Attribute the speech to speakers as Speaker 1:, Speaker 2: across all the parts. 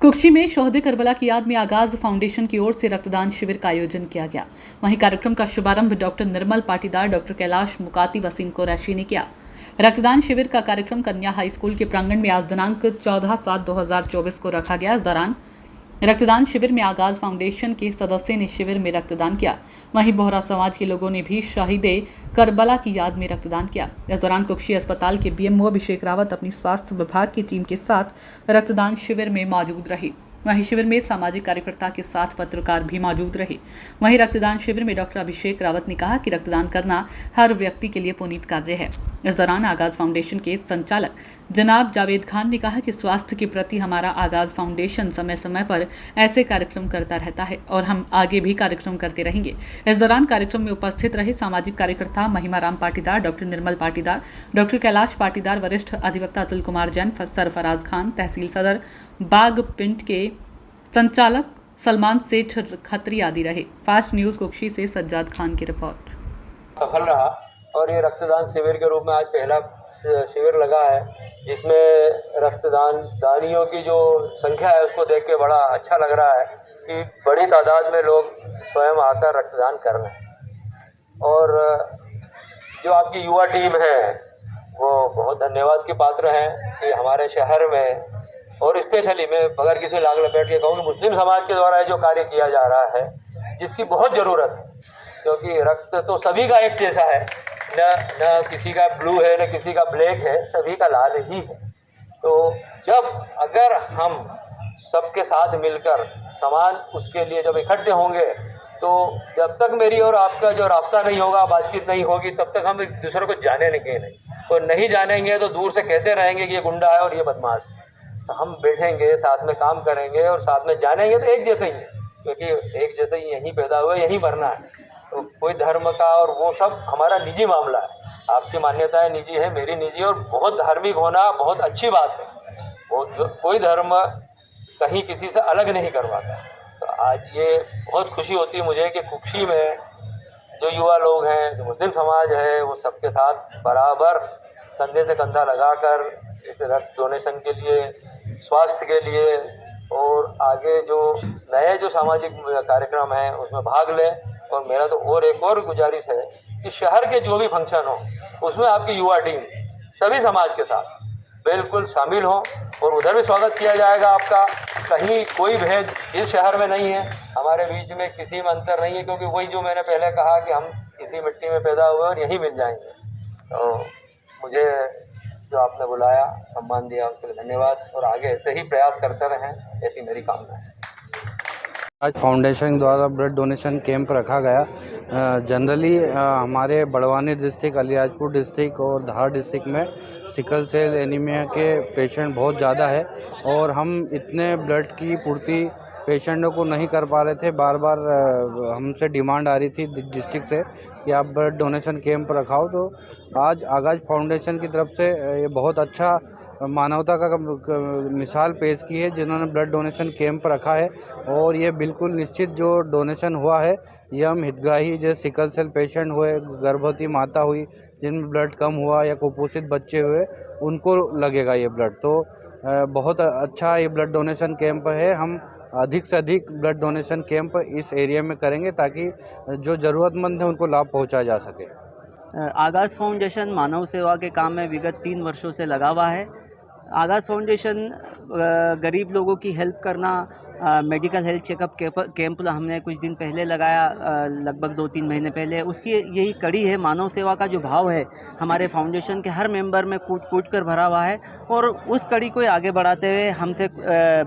Speaker 1: कुक्षी में शोहदे करबला की याद में आगाज फाउंडेशन की ओर से रक्तदान शिविर का आयोजन किया गया। वहीं कार्यक्रम का शुभारंभ डॉक्टर निर्मल पाटीदार, डॉक्टर कैलाश मुकाती, वसीम कुरैशी ने किया। रक्तदान शिविर का कार्यक्रम कन्या हाई स्कूल के प्रांगण में आज दिनांक 14/7/2024 को रखा गया। इस दौरान रक्तदान शिविर में आगाज फाउंडेशन के सदस्य ने शिविर में रक्तदान किया। वहीं बोहरा समाज के लोगों ने भी शहीदे करबला की याद में रक्तदान किया। इस दौरान कुक्षी अस्पताल के बीएमओ अभिषेक रावत अपनी स्वास्थ्य विभाग की टीम के साथ रक्तदान शिविर में मौजूद रहे। वहीं शिविर में सामाजिक कार्यकर्ता के साथ पत्रकार भी मौजूद रहे। वहीं रक्तदान शिविर में डॉक्टर अभिषेक रावत ने कहा कि रक्तदान करना हर व्यक्ति के लिए पुनीत कार्य है। इस दौरान आगाज फाउंडेशन के संचालक जनाब जावेद खान ने कहा कि स्वास्थ्य के प्रति हमारा आगाज फाउंडेशन समय समय पर ऐसे कार्यक्रम करता रहता है और हम आगे भी कार्यक्रम करते रहेंगे। इस दौरान कार्यक्रम में उपस्थित रहे सामाजिक कार्यकर्ता महिमाराम पाटीदार, डॉक्टर निर्मल पाटीदार, डॉक्टर कैलाश पाटीदार, वरिष्ठ अधिवक्ता अतुल कुमार जैन, सरफराज खान, तहसील सदर बाग पिंड के संचालक सलमान सेठ खत्री आदि रहे। फास्ट न्यूज़ कुक्षी से सज्जाद खान की रिपोर्ट।
Speaker 2: सफल रहा और ये रक्तदान शिविर के रूप में आज पहला शिविर लगा है, जिसमें रक्तदान दानियों की जो संख्या है उसको देख के बड़ा अच्छा लग रहा है कि बड़ी तादाद में लोग स्वयं आकर रक्तदान कर रहे हैं। और जो आपकी युवा टीम है वो बहुत धन्यवाद के पात्र हैं कि हमारे शहर में और स्पेशली मैं अगर किसी लाग लपेट के कहूँ कि मुस्लिम समाज के द्वारा जो कार्य किया जा रहा है, जिसकी बहुत ज़रूरत है, क्योंकि रक्त तो सभी का एक जैसा है, न किसी का ब्लू है न किसी का ब्लैक है, सभी का लाल ही है। तो जब अगर हम सबके साथ मिलकर समान उसके लिए जब इकट्ठे होंगे, तो जब तक मेरी और आपका जो राब्ता नहीं होगा, बातचीत नहीं होगी, तब तक हम एक दूसरे को जानेंगे नहीं। और नहीं जानेंगे तो दूर से कहते रहेंगे कि ये गुंडा है और ये बदमाश है। तो हम बैठेंगे, साथ में काम करेंगे और साथ में जानेंगे तो एक जैसे ही है, क्योंकि एक जैसे ही यहीं पैदा हुए, यहीं मरना है। तो कोई धर्म का और वो सब हमारा निजी मामला है। आपकी मान्यताएं निजी है, मेरी निजी, और बहुत धार्मिक होना बहुत अच्छी बात है। वो कोई धर्म कहीं किसी से अलग नहीं करवाता। तो आज ये बहुत खुशी होती है मुझे कि कुक्षी में जो युवा लोग हैं, जो मुस्लिम समाज है, वो सबके साथ बराबर कंधे से कंधा लगाकर इस रक्त डोनेशन के लिए, स्वास्थ्य के लिए और आगे जो नए जो सामाजिक कार्यक्रम हैं उसमें भाग लें। और मेरा तो और एक और गुजारिश है कि शहर के जो भी फंक्शन हो उसमें आपकी युवा टीम सभी समाज के साथ बिल्कुल शामिल हो और उधर भी स्वागत किया जाएगा आपका। कहीं कोई भेद इस शहर में नहीं है, हमारे बीच में किसी में अंतर नहीं है, क्योंकि वही जो मैंने पहले कहा कि हम इसी मिट्टी में पैदा हुए और यहीं मिल जाएंगे। तो मुझे जो आपने बुलाया, सम्मान दिया, उसके लिए धन्यवाद और आगे ऐसे ही प्रयास करते रहें, ऐसी मेरी कामना है।
Speaker 3: आज फाउंडेशन द्वारा ब्लड डोनेशन कैंप रखा गया। जनरली हमारे बड़वानी डिस्ट्रिक्ट, अलियाजपुर डिस्ट्रिक्ट और धार डिस्ट्रिक्ट में सिकल सेल एनीमिया के पेशेंट बहुत ज़्यादा है और हम इतने ब्लड की पूर्ति पेशेंटों को नहीं कर पा रहे थे। बार बार हमसे डिमांड आ रही थी डिस्ट्रिक्ट से कि आप ब्लड डोनेशन कैंप रखाओ। तो आज आगाज फाउंडेशन की तरफ से ये बहुत अच्छा मानवता का मिसाल पेश की है, जिन्होंने ब्लड डोनेशन कैंप रखा है। और ये बिल्कुल निश्चित जो डोनेशन हुआ है, ये हम हितग्राही जैसे सिकल सेल पेशेंट हुए, गर्भवती माता हुई जिनमें ब्लड कम हुआ या कुपोषित बच्चे हुए, उनको लगेगा ये ब्लड। तो बहुत अच्छा ये ब्लड डोनेशन कैंप है। हम अधिक से अधिक ब्लड डोनेशन कैंप इस एरिया में करेंगे ताकि जो ज़रूरतमंद है उनको लाभ पहुँचाया जा सके।
Speaker 4: आगाज फाउंडेशन मानव सेवा के काम में विगत 3 वर्षों से लगा हुआ है। आगाज फाउंडेशन गरीब लोगों की हेल्प करना, मेडिकल हेल्थ चेकअप कैंप हमने कुछ दिन पहले लगाया, लगभग 2-3 महीने पहले। उसकी यही कड़ी है। मानव सेवा का जो भाव है हमारे फाउंडेशन के हर मेंबर में कूट कर भरा हुआ है और उस कड़ी को आगे बढ़ाते हुए हमसे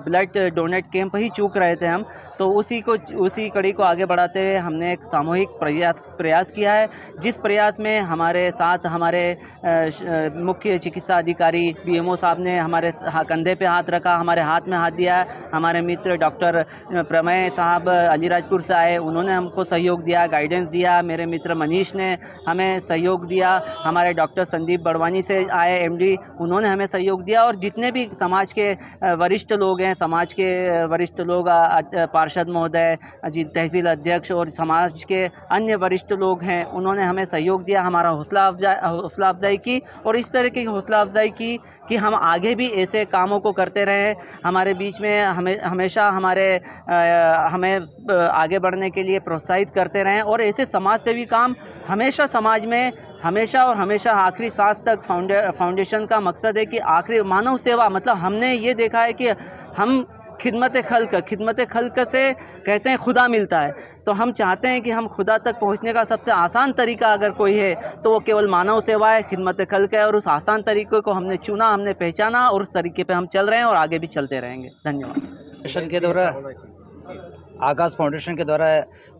Speaker 4: ब्लड डोनेट कैंप ही चूक रहे थे हम, तो उसी कड़ी को आगे बढ़ाते हुए हमने एक सामूहिक प्रयास किया है, जिस प्रयास में हमारे साथ हमारे मुख्य चिकित्सा अधिकारी बीएमओ साहब ने हमारे कंधे पे हाथ रखा, हमारे हाथ में हाथ दिया है। हमारे मित्र डॉक्टर प्रमेय साहब अलीराजपुर से आए, उन्होंने हमको सहयोग दिया, गाइडेंस दिया। मेरे मित्र मनीष ने हमें सहयोग दिया। हमारे डॉक्टर संदीप बड़वानी से आए एमडी, उन्होंने हमें सहयोग दिया। और जितने भी समाज के वरिष्ठ लोग हैं, समाज के वरिष्ठ लोग, पार्षद महोदय, तहसील अध्यक्ष और समाज के अन्य वरिष्ठ लोग हैं, उन्होंने हमें सहयोग दिया, हमारा हौसला अफजाई की और इस तरह की हौसला अफजाई की कि हम आगे भी ऐसे कामों को करते रहें। हमारे बीच में हमेशा हमें आगे बढ़ने के लिए प्रोत्साहित करते रहें और ऐसे समाज सेवी काम हमेशा समाज में हमेशा आखिरी सांस तक फाउंडेशन का मकसद है कि आखिरी मानव सेवा। मतलब हमने ये देखा है कि हम खिदमत खल्क से कहते हैं खुदा मिलता है, तो हम चाहते हैं कि हम खुदा तक पहुंचने का सबसे आसान तरीका अगर कोई है तो वो केवल मानव सेवा है, खिदमत खल्क है। और उस आसान तरीके को हमने चुना, हमने पहचाना और उस तरीके पे हम चल रहे हैं और आगे भी चलते रहेंगे। धन्यवाद।
Speaker 5: के द्वारा आगाज़ फाउंडेशन के द्वारा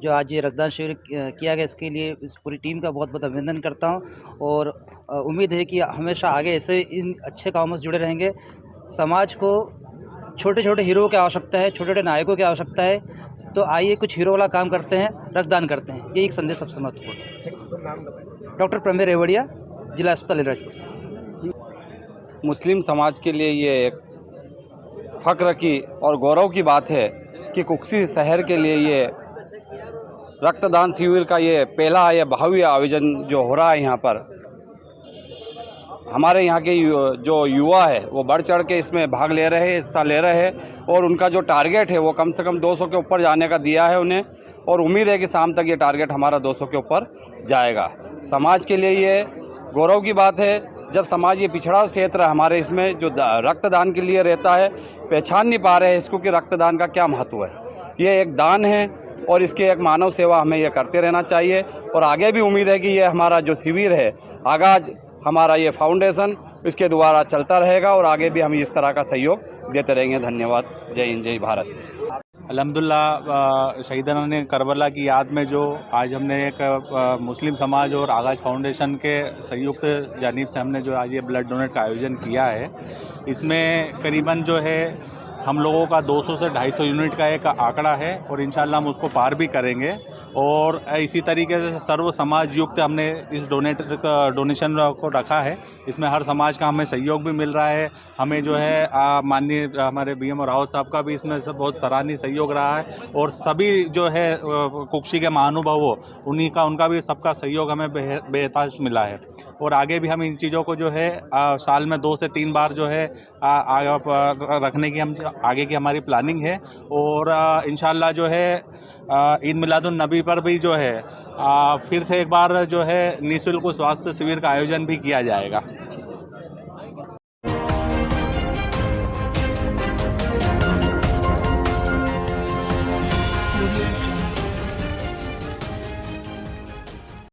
Speaker 5: जो आज ये रक्तदान शिविर किया गया, इसके लिए इस पूरी टीम का बहुत बहुत अभिनंदन करता हूँ और उम्मीद है कि हमेशा आगे ऐसे इन अच्छे कामों से जुड़े रहेंगे। समाज को छोटे छोटे हीरो की आवश्यकता है, छोटे छोटे नायकों की आवश्यकता है, तो आइए कुछ हीरो वाला काम करते हैं, रक्तदान करते हैं। ये एक संदेश सबसे महत्वपूर्ण। डॉक्टर प्रमेय रेवड़िया, जिला अस्पताल अलीराजपुर से।
Speaker 6: मुस्लिम समाज के लिए ये एक फ़ख्र की और गौरव की बात है कि कुक्सी शहर के लिए ये रक्तदान शिविर का ये पहला ये भव्य आयोजन जो हो रहा है यहाँ पर, हमारे यहाँ के जो युवा है वो बढ़ चढ़ के इसमें भाग ले रहे हैं, हिस्सा ले रहे हैं और उनका जो टारगेट है वो कम से कम 200 के ऊपर जाने का दिया है उन्हें और उम्मीद है कि शाम तक ये टारगेट हमारा 200 के ऊपर जाएगा। समाज के लिए ये गौरव की बात है जब समाज ये पिछड़ा क्षेत्र हमारे इसमें जो रक्तदान के लिए रहता है, पहचान नहीं पा रहे हैं इसको कि रक्तदान का क्या महत्व है। ये एक दान है और इसके एक मानव सेवा हमें ये करते रहना चाहिए और आगे भी उम्मीद है कि ये हमारा जो शिविर है, आगाज़ हमारा ये फाउंडेशन, इसके द्वारा चलता रहेगा और आगे भी हम इस तरह का सहयोग देते रहेंगे। धन्यवाद। जय हिंद, जय भारत।
Speaker 7: अल्हम्दुलिल्लाह, शहीदान करबला की याद में जो आज हमने एक मुस्लिम समाज और आगाज़ फाउंडेशन के संयुक्त जानिब से हमने जो आज ये ब्लड डोनेट का आयोजन किया है, इसमें करीबन जो है हम लोगों का 200 से 250 यूनिट का एक आंकड़ा है और इंशाल्लाह हम उसको पार भी करेंगे। और इसी तरीके से सर्व समाज युक्त हमने इस डोनेशन को रखा है। इसमें हर समाज का हमें सहयोग भी मिल रहा है। हमें जो है माननीय हमारे BM रावत साहब का भी इसमें से बहुत सराहनीय सहयोग रहा है और सभी जो है कुक्षी के महानुभाव उनका भी सबका सहयोग हमें बेहताश मिला है। और आगे भी हम इन चीज़ों को जो है साल में 2 से 3 बार जो है रखने की हम आगे की हमारी प्लानिंग है। और इंशाल्लाह जो है ईद मिलादुन नबी पर भी जो है फिर से एक बार जो है निःशुल्क स्वास्थ्य शिविर का आयोजन भी किया जाएगा।